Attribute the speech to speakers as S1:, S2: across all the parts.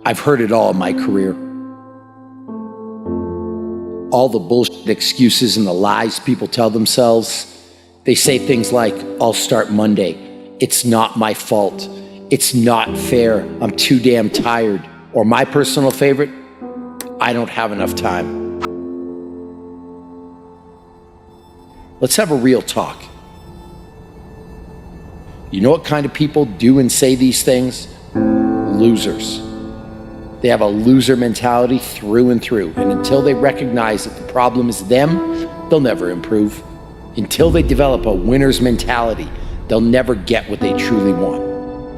S1: I've heard it all in my career. All the bullshit excuses and the lies people tell themselves. They say things like, I'll start Monday. It's not my fault. It's not fair. I'm too damn tired. Or my personal favorite, I don't have enough time. Let's have a real talk. You know what kind of people do and say these things? Losers. They have a loser mentality through and through. And until they recognize that the problem is them, they'll never improve. Until they develop a winner's mentality, they'll never get what they truly want.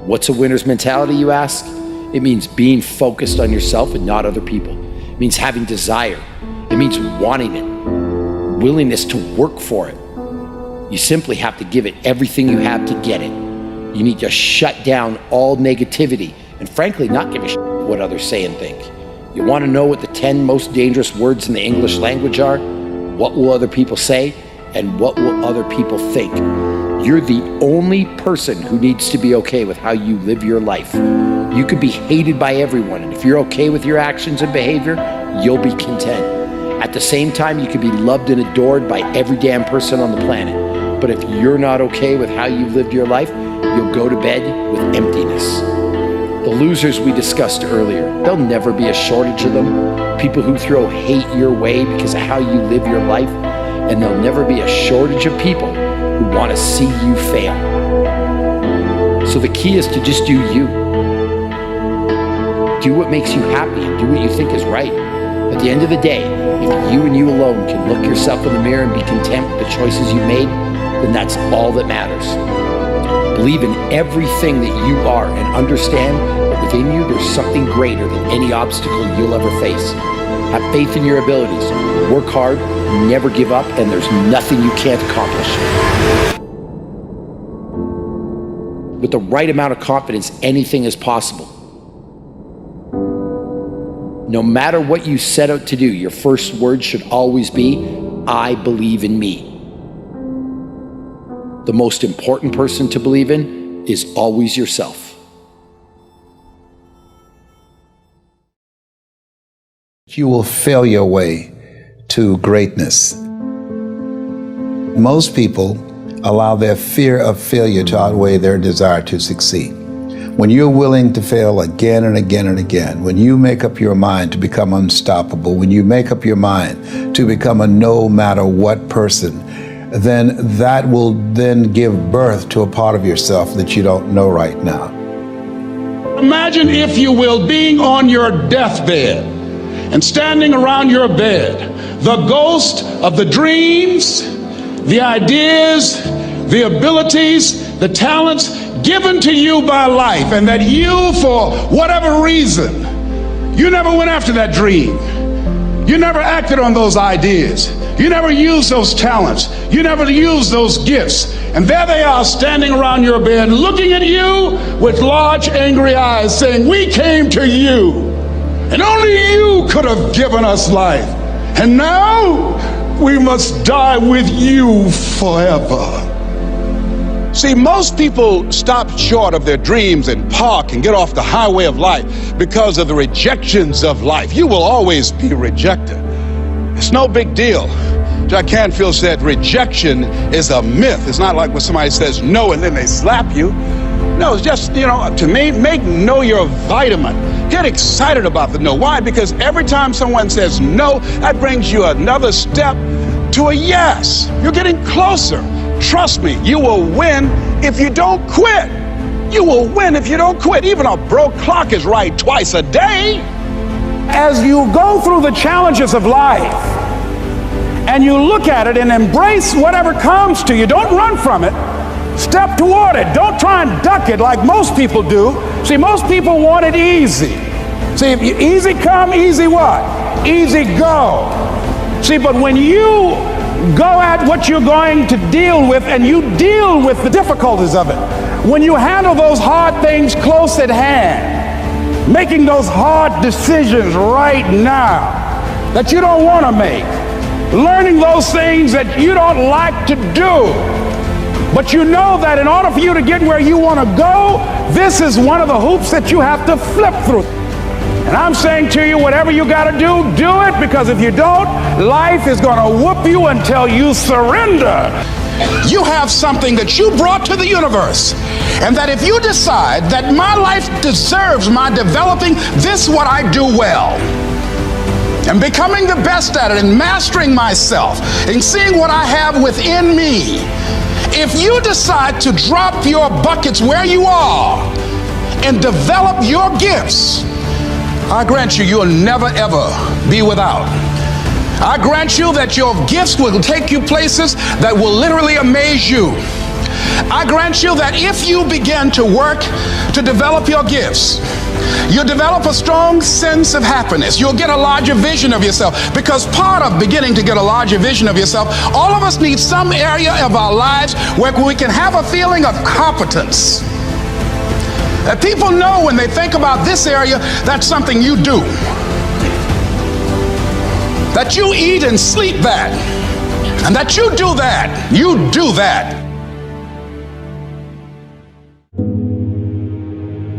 S1: What's a winner's mentality, you ask? It means being focused on yourself and not other people. It means having desire. It means wanting it, willingness to work for it. You simply have to give it everything you have to get it. You need to shut down all negativity and frankly not give a shit what others say and think. You want to know what the 10 most dangerous words in the English language are? What will other people say? And what will other people think? You're the only person who needs to be okay with how you live your life. You could be hated by everyone, and if you're okay with your actions and behavior, you'll be content. At the same time, you could be loved and adored by every damn person on the planet. But if you're not okay with how you lived your life, you'll go to bed with emptiness. The losers we discussed earlier, there'll never be a shortage of them. People who throw hate your way because of how you live your life, and there'll never be a shortage of people who want to see you fail. So the key is to just do you. Do what makes you happy and do what you think is right. At the end of the day, if you and you alone can look yourself in the mirror and be content with the choices you made, then that's all that matters. Believe in everything that you are and understand that within you there's something greater than any obstacle you'll ever face. Have faith in your abilities, work hard, never give up, and there's nothing you can't accomplish. With the right amount of confidence, anything is possible. No matter what you set out to do, your first word should always be, I believe in me. The most important person to believe in is always yourself.
S2: You will fail your way to greatness. Most people allow their fear of failure to outweigh their desire to succeed. When you're willing to fail again and again and again, when you make up your mind to become unstoppable, when you make up your mind to become a no matter what person, then that will then give birth to a part of yourself that you don't know right now.
S3: Imagine, if you will, being on your deathbed and standing around your bed, the ghost of the dreams, the ideas, the abilities, the talents given to you by life, and that you, for whatever reason, you never went after that dream. You never acted on those ideas. You never used those talents. You never used those gifts. And there they are standing around your bed looking at you with large angry eyes saying, we came to you and only you could have given us life. And now we must die with you forever. See, most people stop short of their dreams and park and get off the highway of life because of the rejections of life. You will always be rejected. It's no big deal. Jack Canfield said rejection is a myth. It's not like when somebody says no and then they slap you. No, it's just, to me, make no your vitamin. Get excited about the no. Why? Because every time someone says no, that brings you another step to a yes. You're getting closer. Trust me, you will win if you don't quit. You will win if you don't quit. Even a broke clock is right twice a day.
S4: As you go through the challenges of life and you look at it and embrace whatever comes to you, don't run from it. Step toward it. Don't try and duck it like most people do. See, most people want it easy. See, if you easy come, easy what? Easy go. See, but when you go at what you're going to deal with and you deal with the difficulties of it, when you handle those hard things close at hand, making those hard decisions right now that you don't want to make, learning those things that you don't like to do, but you know that in order for you to get where you want to go, this is one of the hoops that you have to flip through. And I'm saying to you, whatever you got to do it, because if you don't, life is going to whoop you until you surrender.
S3: You have something that you brought to the universe, and that if you decide that my life deserves my developing this what I do well, and becoming the best at it, and mastering myself, and seeing what I have within me, if you decide to drop your buckets where you are and develop your gifts, I grant you, you'll never ever be without. I grant you that your gifts will take you places that will literally amaze you. I grant you that if you begin to work to develop your gifts, you'll develop a strong sense of happiness. You'll get a larger vision of yourself, because part of beginning to get a larger vision of yourself, all of us need some area of our lives where we can have a feeling of competence. That people know when they think about this area, that's something you do. That you eat and sleep that, and that you do that, you do that.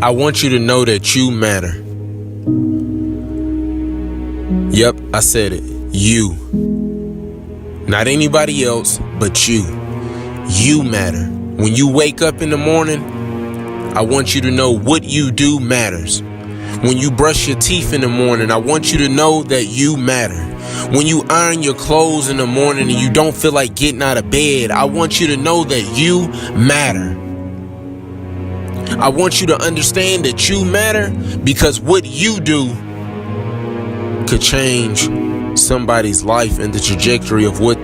S5: I want you to know that you matter. Yep, I said it. You. Not anybody else, but you. You matter. When you wake up in the morning, I want you to know what you do matters. When you brush your teeth in the morning, I want you to know that you matter. When you iron your clothes in the morning and you don't feel like getting out of bed, I want you to know that you matter. I want you to understand that you matter, because what you do could change somebody's life and the trajectory of what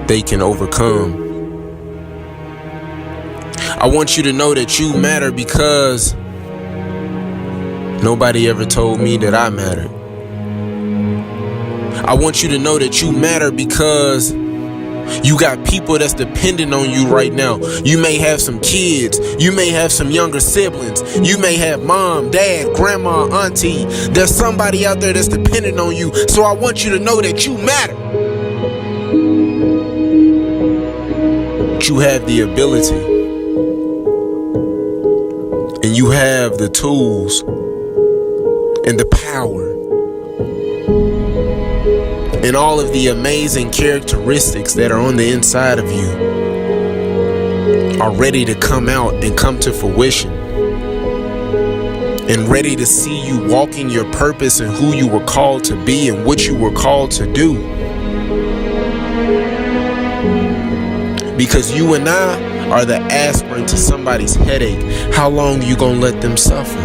S5: they can overcome. I want you to know that you matter, because nobody ever told me that I mattered. I want you to know that you matter, because you got people that's dependent on you right now. You may have some kids. You may have some younger siblings. You may have mom, dad, grandma, auntie. There's somebody out there that's dependent on you. So I want you to know that you matter. You have the ability, and you have the tools and the power and all of the amazing characteristics that are on the inside of you are ready to come out and come to fruition, and ready to see you walking your purpose and who you were called to be and what you were called to do. Because you and I are the aspirin to somebody's headache. How long you gonna let them suffer?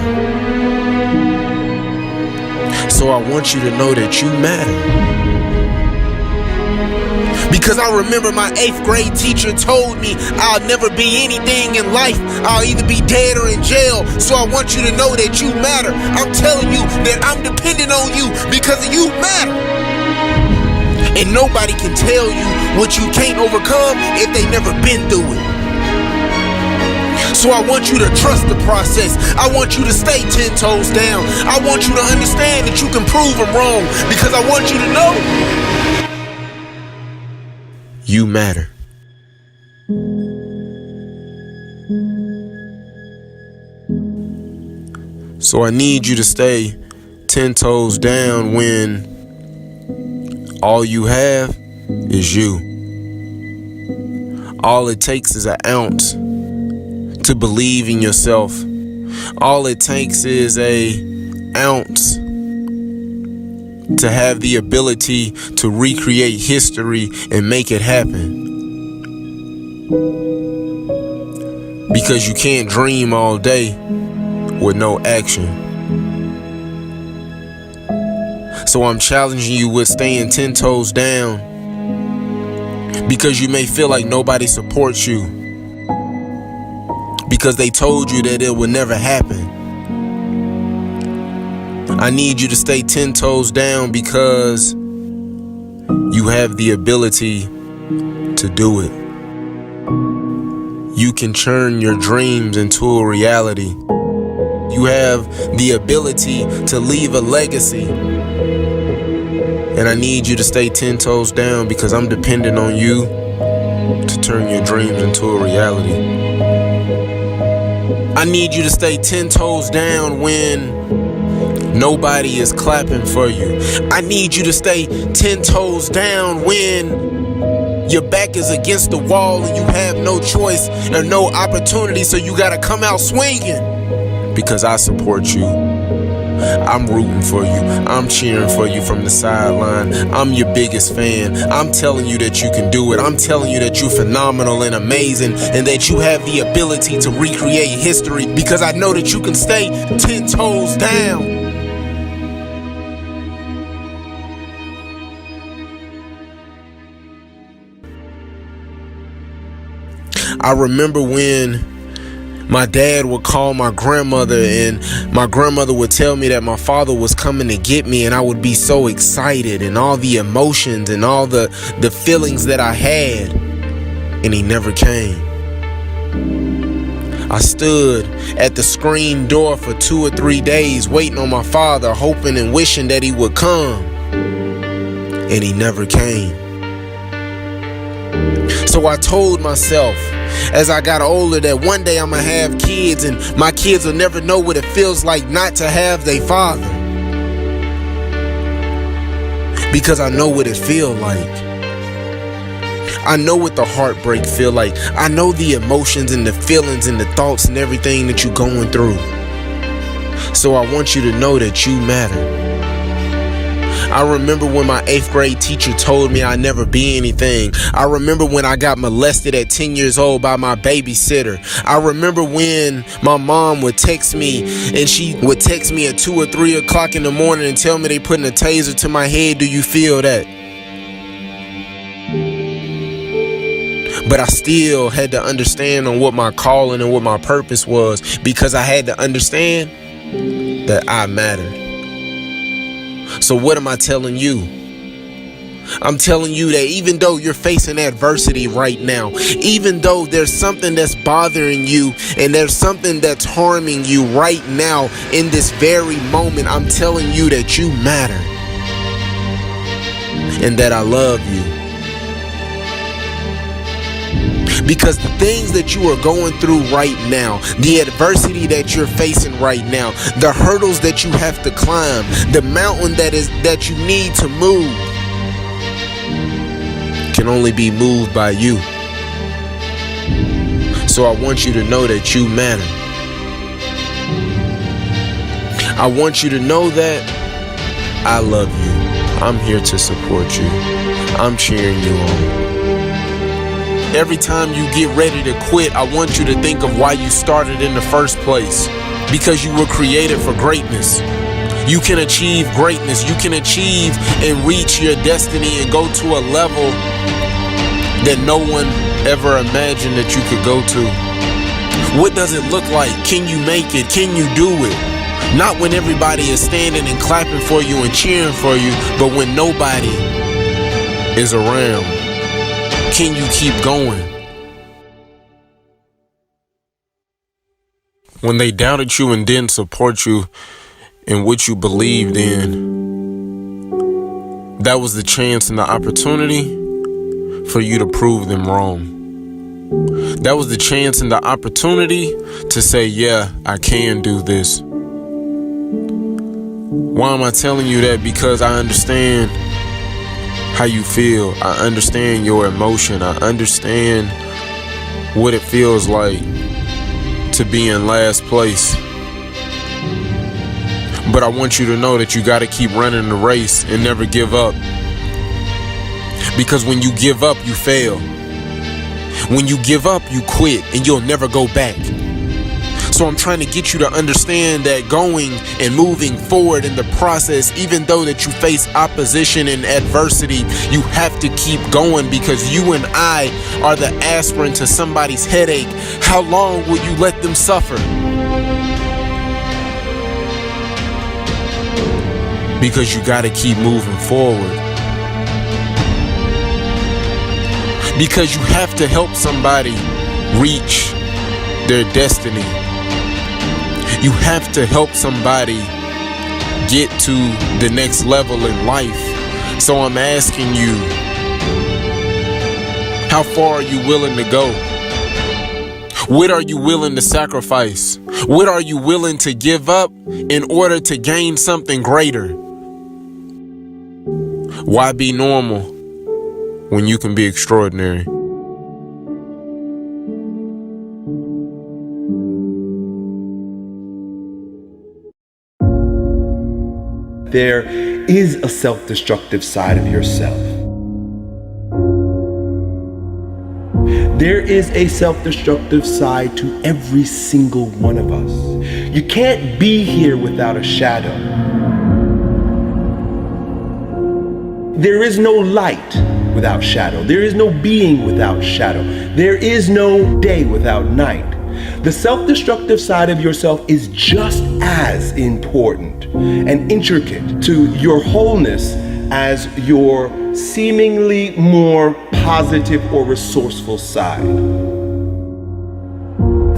S5: So I want you to know that you matter. Because I remember my 8th grade teacher told me I'll never be anything in life. I'll either be dead or in jail. So I want you to know that you matter. I'm telling you that I'm dependent on you because you matter. And nobody can tell you what you can't overcome if they never been through it. So I want you to trust the process. I want you to stay 10 toes down. I want you to understand that you can prove them wrong, because I want you to know you matter. So I need you to stay 10 toes down when all you have is you. All it takes is an ounce to believe in yourself. All it takes is an ounce to have the ability to recreate history and make it happen. Because you can't dream all day with no action. So I'm challenging you with staying 10 toes down, because you may feel like nobody supports you, because they told you that it would never happen. I need you to stay 10 toes down, because you have the ability to do it. You can turn your dreams into a reality. You have the ability to leave a legacy. And I need you to stay 10 toes down, because I'm dependent on you to turn your dreams into a reality. I need you to stay 10 toes down when Nobody is clapping for you. I need you to stay 10 toes down when your back is against the wall and you have no choice or no opportunity, so you gotta come out swinging. Because I support you. I'm rooting for you. I'm cheering for you from the sideline. I'm your biggest fan. I'm telling you that you can do it. I'm telling you that you're phenomenal and amazing, and that you have the ability to recreate history, because I know that you can stay 10 toes down. I remember when my dad would call my grandmother, and my grandmother would tell me that my father was coming to get me, and I would be so excited, and all the emotions and all the feelings that I had, and he never came. I stood at the screen door for 2 or 3 days waiting on my father, hoping and wishing that he would come, and he never came. So I told myself, as I got older, that one day I'm gonna have kids, and my kids will never know what it feels like not to have their father, because I know what it feels like. I know what the heartbreak feel like. I know the emotions and the feelings and the thoughts and everything that you're going through. So I want you to know that you matter. I remember when my 8th grade teacher told me I'd never be anything. I remember when I got molested at 10 years old by my babysitter. I remember when my mom would text me, and she would text me at 2 or 3 o'clock in the morning and tell me they putting a taser to my head. Do you feel that? But I still had to understand on what my calling and what my purpose was, because I had to understand that I mattered. So what am I telling you? I'm telling you that even though you're facing adversity right now, even though there's something that's bothering you and there's something that's harming you right now in this very moment, I'm telling you that you matter and that I love you. Because the things that you are going through right now, the adversity that you're facing right now, the hurdles that you have to climb, the mountain that you need to move, can only be moved by you. So I want you to know that you matter. I want you to know that I love you. I'm here to support you. I'm cheering you on. Every time you get ready to quit, I want you to think of why you started in the first place. Because you were created for greatness. You can achieve greatness. You can achieve and reach your destiny and go to a level that no one ever imagined that you could go to. What does it look like? Can you make it? Can you do it? Not when everybody is standing and clapping for you and cheering for you, but when nobody is around. Can you keep going? When they doubted you and didn't support you in what you believed in, that was the chance and the opportunity for you to prove them wrong. That was the chance and the opportunity to say, yeah, I can do this. Why am I telling you that? Because I understand how you feel. I understand your emotion. I understand what it feels like to be in last place. But I want you to know that you got to keep running the race and never give up. Because when you give up, you fail. When you give up, you quit and you'll never go back. So I'm trying to get you to understand that going and moving forward in the process, even though that you face opposition and adversity, you have to keep going, because you and I are the aspirin to somebody's headache. How long will you let them suffer? Because you got to keep moving forward. Because you have to help somebody reach their destiny. You have to help somebody get to the next level in life. So I'm asking you, how far are you willing to go? What are you willing to sacrifice? What are you willing to give up in order to gain something greater? Why be normal when you can be extraordinary?
S6: There is a self-destructive side of yourself. There is a self-destructive side to every single one of us. You can't be here without a shadow. There is no light without shadow. There is no being without shadow. There is no day without night. The self-destructive side of yourself is just as important and intricate to your wholeness as your seemingly more positive or resourceful side.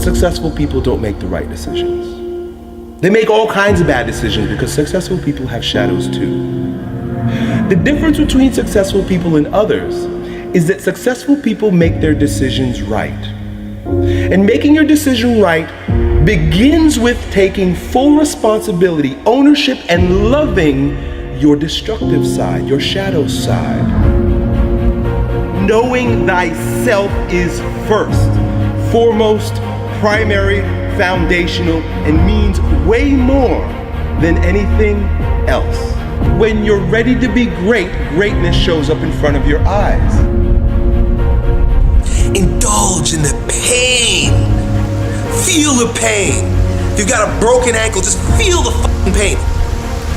S6: Successful people don't make the right decisions. They make all kinds of bad decisions because successful people have shadows too. The difference between successful people and others is that successful people make their decisions right. And making your decision right begins with taking full responsibility, ownership, and loving your destructive side, your shadow side. Knowing thyself is first, foremost, primary, foundational, and means way more than anything else. When you're ready to be great, greatness shows up in front of your eyes.
S7: Indulge in the pain. Feel the pain. If you've got a broken ankle, just feel the fucking pain.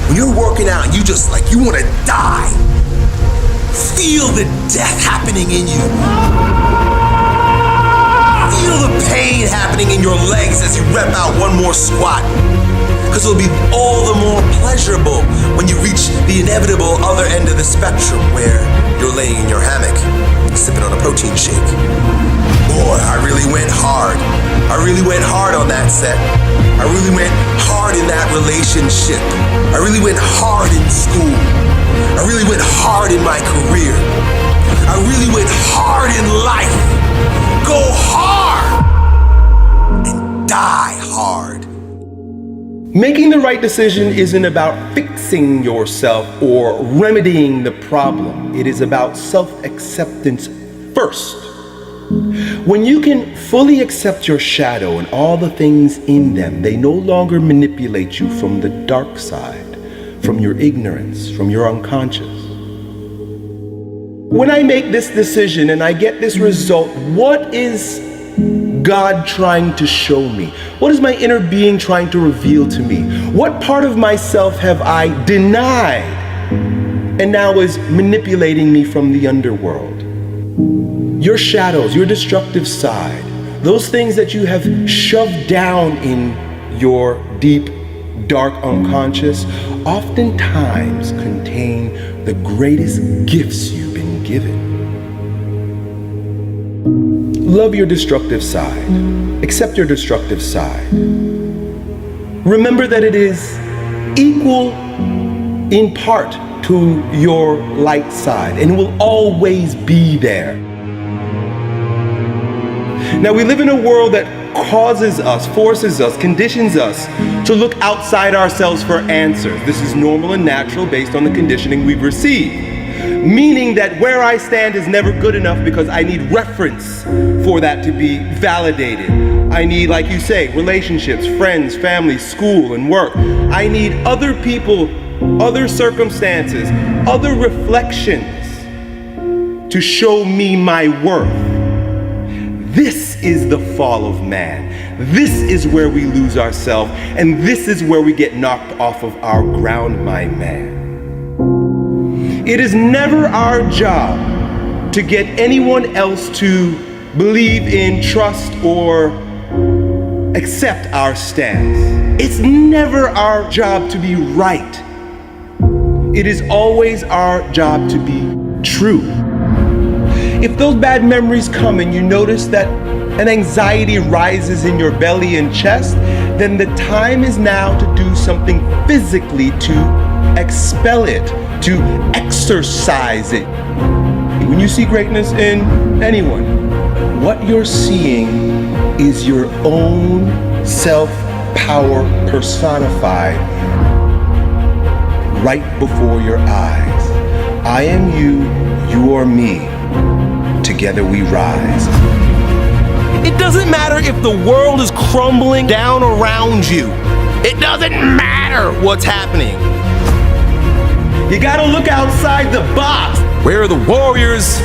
S7: When you're working out and you want to die, feel the death happening in you. Feel the pain happening in your legs as you rep out one more squat. Because it'll be all the more pleasurable when you reach the inevitable other end of the spectrum where you're laying in your hammock, sipping on a protein shake. Boy, I really went hard. I really went hard on that set. I really went hard in that relationship. I really went hard in school. I really went hard in my career. I really went hard in life. Go hard and die hard.
S6: Making the right decision isn't about fixing yourself or remedying the problem. It is about self-acceptance first. When you can fully accept your shadow and all the things in them, they no longer manipulate you from the dark side, from your ignorance, from your unconscious. When I make this decision and I get this result, what is God trying to show me? What is my inner being trying to reveal to me? What part of myself have I denied and now is manipulating me from the underworld? Your shadows, your destructive side, those things that you have shoved down in your deep, dark unconscious, oftentimes contain the greatest gifts you've been given. Love your destructive side. Accept your destructive side. Remember that it is equal in part to your light side and will always be there. Now, we live in a world that causes us, forces us, conditions us to look outside ourselves for answers. This is normal and natural based on the conditioning we've received. Meaning that where I stand is never good enough because I need reference for that to be validated. I need, like you say, relationships, friends, family, school, and work. I need other people, other circumstances, other reflections to show me my worth. This is the fall of man. This is where we lose ourselves, and this is where we get knocked off of our ground, my man. It is never our job to get anyone else to believe in, trust, or accept our stance. It's never our job to be right. It is always our job to be true. If those bad memories come and you notice that an anxiety rises in your belly and chest, then the time is now to do something physically to expel it, to exercise it. When you see greatness in anyone, what you're seeing is your own self power personified right before your eyes. I am you, you are me. Together we rise. It doesn't matter if the world is crumbling down around you. It doesn't matter what's happening. You gotta look outside the box. Where are the warriors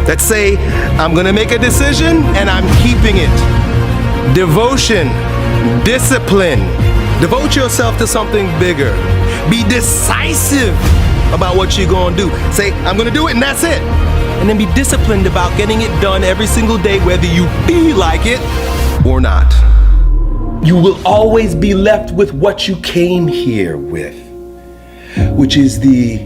S6: that say, I'm gonna make a decision and I'm keeping it? Devotion, discipline. Devote yourself to something bigger. Be decisive about what you're gonna do. Say, I'm gonna do it and that's it. And then be disciplined about getting it done every single day, whether you feel like it or not. You will always be left with what you came here with, which is the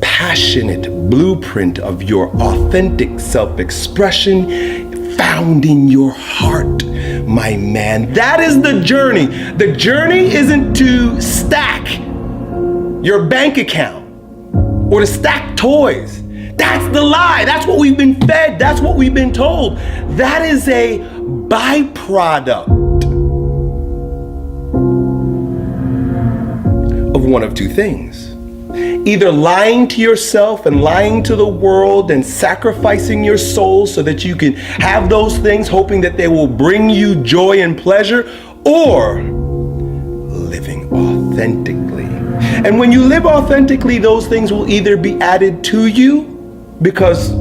S6: passionate blueprint of your authentic self-expression found in your heart, my man. That is the journey. The journey isn't to stack your bank account or to stack toys. That's the lie. That's what we've been fed. That's what we've been told. That is a byproduct of one of two things. Either lying to yourself and lying to the world and sacrificing your soul so that you can have those things, hoping that they will bring you joy and pleasure, or living authentically. And when you live authentically, those things will either be added to you because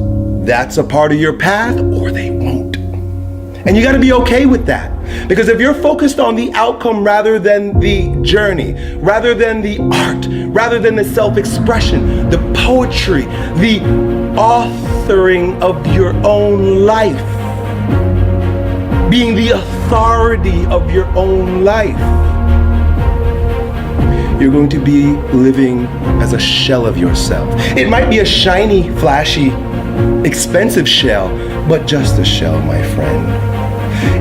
S6: that's a part of your path, or they won't. And you got to be okay with that. Because if you're focused on the outcome rather than the journey, rather than the art, rather than the self-expression, the poetry, the authoring of your own life, being the authority of your own life, you're going to be living as a shell of yourself. It might be a shiny, flashy, expensive shell, but just a shell, my friend.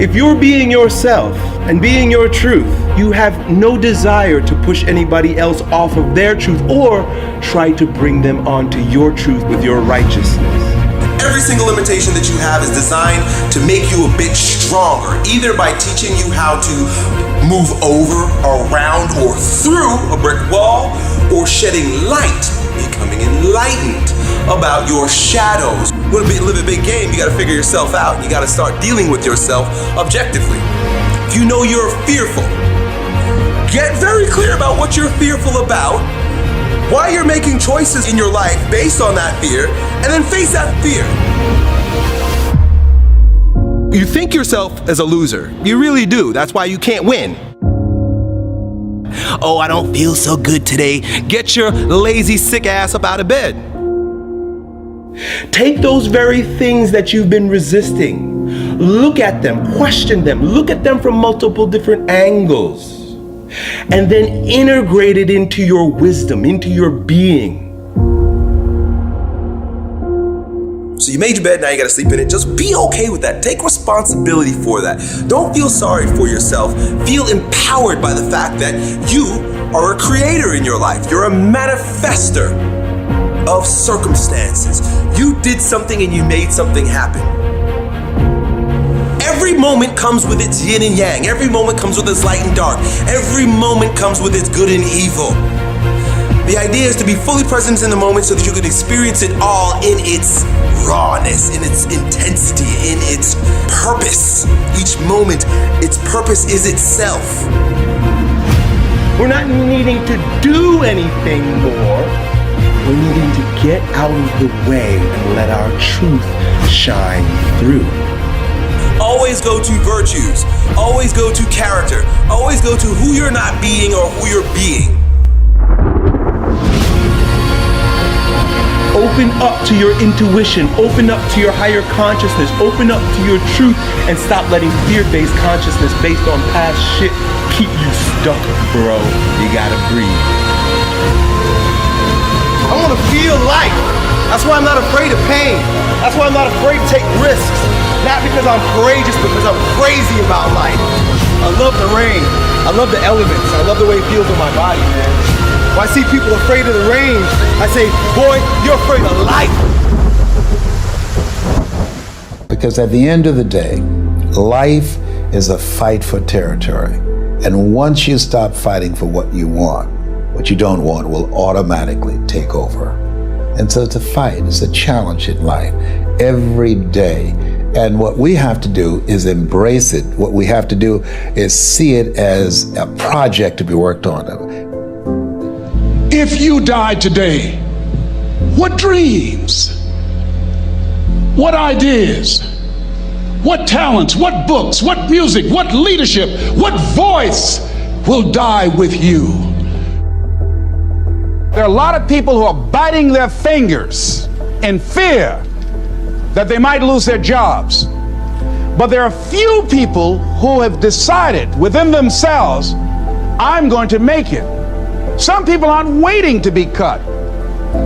S6: If you're being yourself and being your truth, you have no desire to push anybody else off of their truth or try to bring them onto your truth with your righteousness.
S7: Every single limitation that you have is designed to make you a bit stronger, either by teaching you how to move over, around, or through a brick wall, or shedding light, becoming enlightened about your shadows. You want to live a big game, you got to figure yourself out. You got to start dealing with yourself objectively. If you know you're fearful, get very clear about what you're fearful about, why you're making choices in your life based on that fear, and then face that fear. You think yourself as a loser. You really do. That's why you can't win. Oh, I don't feel so good today. Get your lazy, sick ass up out of bed. Take those very things that you've been resisting. Look at them, question them, look at them from multiple different angles, and then integrate it into your wisdom, into your being. So you made your bed, now you gotta sleep in it. Just be okay with that. Take responsibility for that. Don't feel sorry for yourself. Feel empowered by the fact that you are a creator in your life. You're a manifester of circumstances. You did something and you made something happen. Every moment comes with its yin and yang. Every moment comes with its light and dark. Every moment comes with its good and evil. The idea is to be fully present in the moment so that you can experience it all in its rawness, in its intensity, in its purpose. Each moment, its purpose is itself.
S6: We're not needing to do anything more. We're needing to get out of the way and let our truth shine through.
S7: Always go to virtues. Always go to character. Always go to who you're not being or who you're being.
S6: Open up to your intuition, open up to your higher consciousness, open up to your truth, and stop letting fear-based consciousness based on past shit keep you stuck, bro. You gotta breathe. I wanna feel life. That's why I'm not afraid of pain. That's why I'm not afraid to take risks. Not because I'm courageous, because I'm crazy about life. I love the rain. I love the elements. I love the way it feels in my body, man. When I see people afraid of the rain, I say, boy, you're afraid of life.
S2: Because at the end of the day, life is a fight for territory. And once you stop fighting for what you want, what you don't want will automatically take over. And so it's a fight, it's a challenge in life every day. And what we have to do is embrace it. What we have to do is see it as a project to be worked on.
S3: If you died today, what dreams, what ideas, what talents, what books, what music, what leadership, what voice will die with you?
S4: There are a lot of people who are biting their fingers in fear that they might lose their jobs. But there are few people who have decided within themselves, I'm going to make it. Some people aren't waiting to be cut.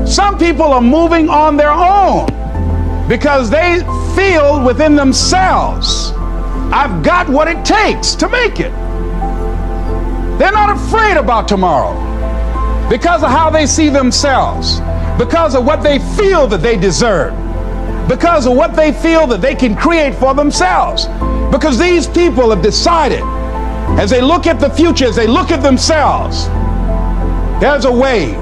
S4: Some people are moving on their own because they feel within themselves, I've got what it takes to make it. They're not afraid about tomorrow because of how they see themselves, because of what they feel that they deserve, because of what they feel that they can create for themselves. Because these people have decided, as they look at the future, as they look at themselves, there's a way.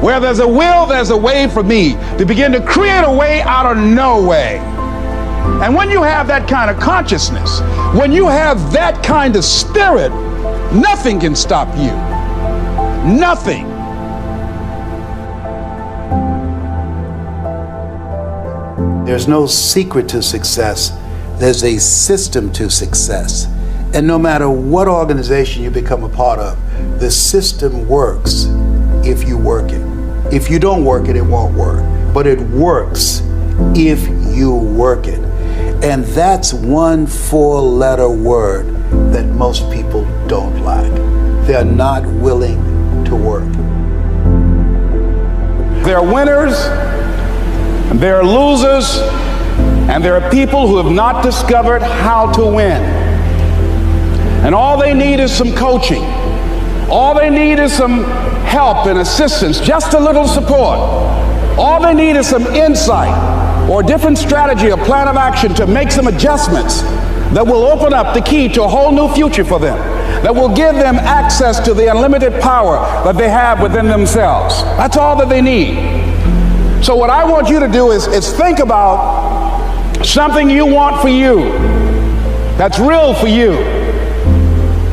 S4: Where there's a will, there's a way for me to begin to create a way out of no way. And when you have that kind of consciousness, when you have that kind of spirit, nothing can stop you. Nothing.
S8: There's no secret to success. There's a system to success. And no matter what organization you become a part of, the system works if you work it. If you don't work it, it won't work. But it works if you work it. And that's one 4-letter word that most people don't like. They're not willing to work.
S4: There are winners, and there are losers, and there are people who have not discovered how to win. And all they need is some coaching. All they need is some help and assistance, just a little support. All they need is some insight or a different strategy, a plan of action to make some adjustments that will open up the key to a whole new future for them, that will give them access to the unlimited power that they have within themselves. That's all that they need. So what I want you to do is think about something you want for you, that's real for you,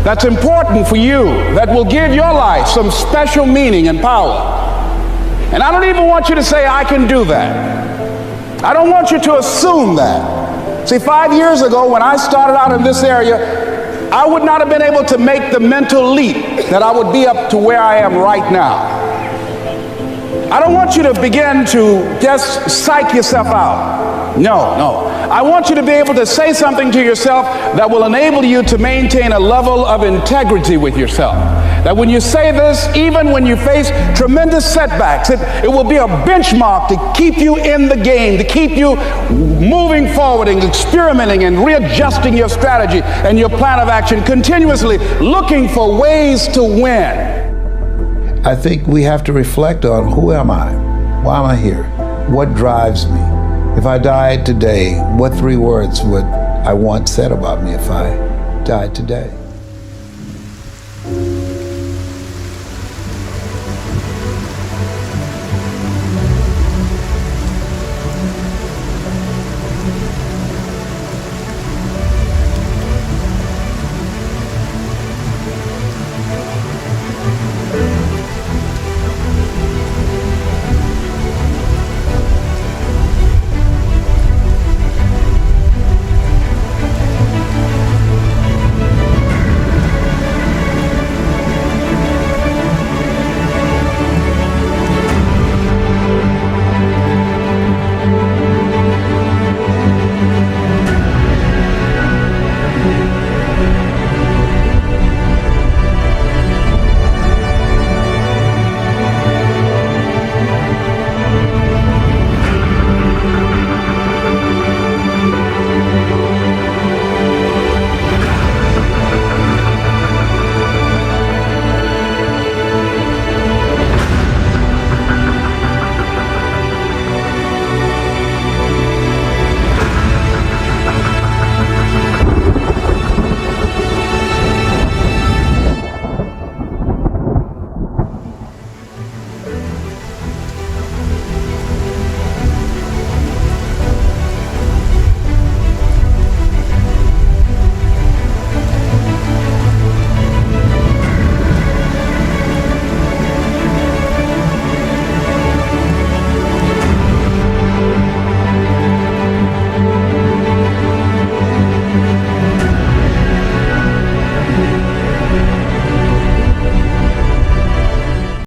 S4: that's important for you, that will give your life some special meaning and power. And I don't even want you to say, I can do that. I don't want you to assume that. See, 5 years ago when I started out in this area, I would not have been able to make the mental leap that I would be up to where I am right now. I don't want you to begin to just psych yourself out. No. I want you to be able to say something to yourself that will enable you to maintain a level of integrity with yourself. That when you say this, even when you face tremendous setbacks, it will be a benchmark to keep you in the game, to keep you moving forward and experimenting and readjusting your strategy and your plan of action, continuously looking for ways to win.
S2: I think we have to reflect on, who am I? Why am I here? What drives me? If I died today, what 3 words would I want said about me if I died today?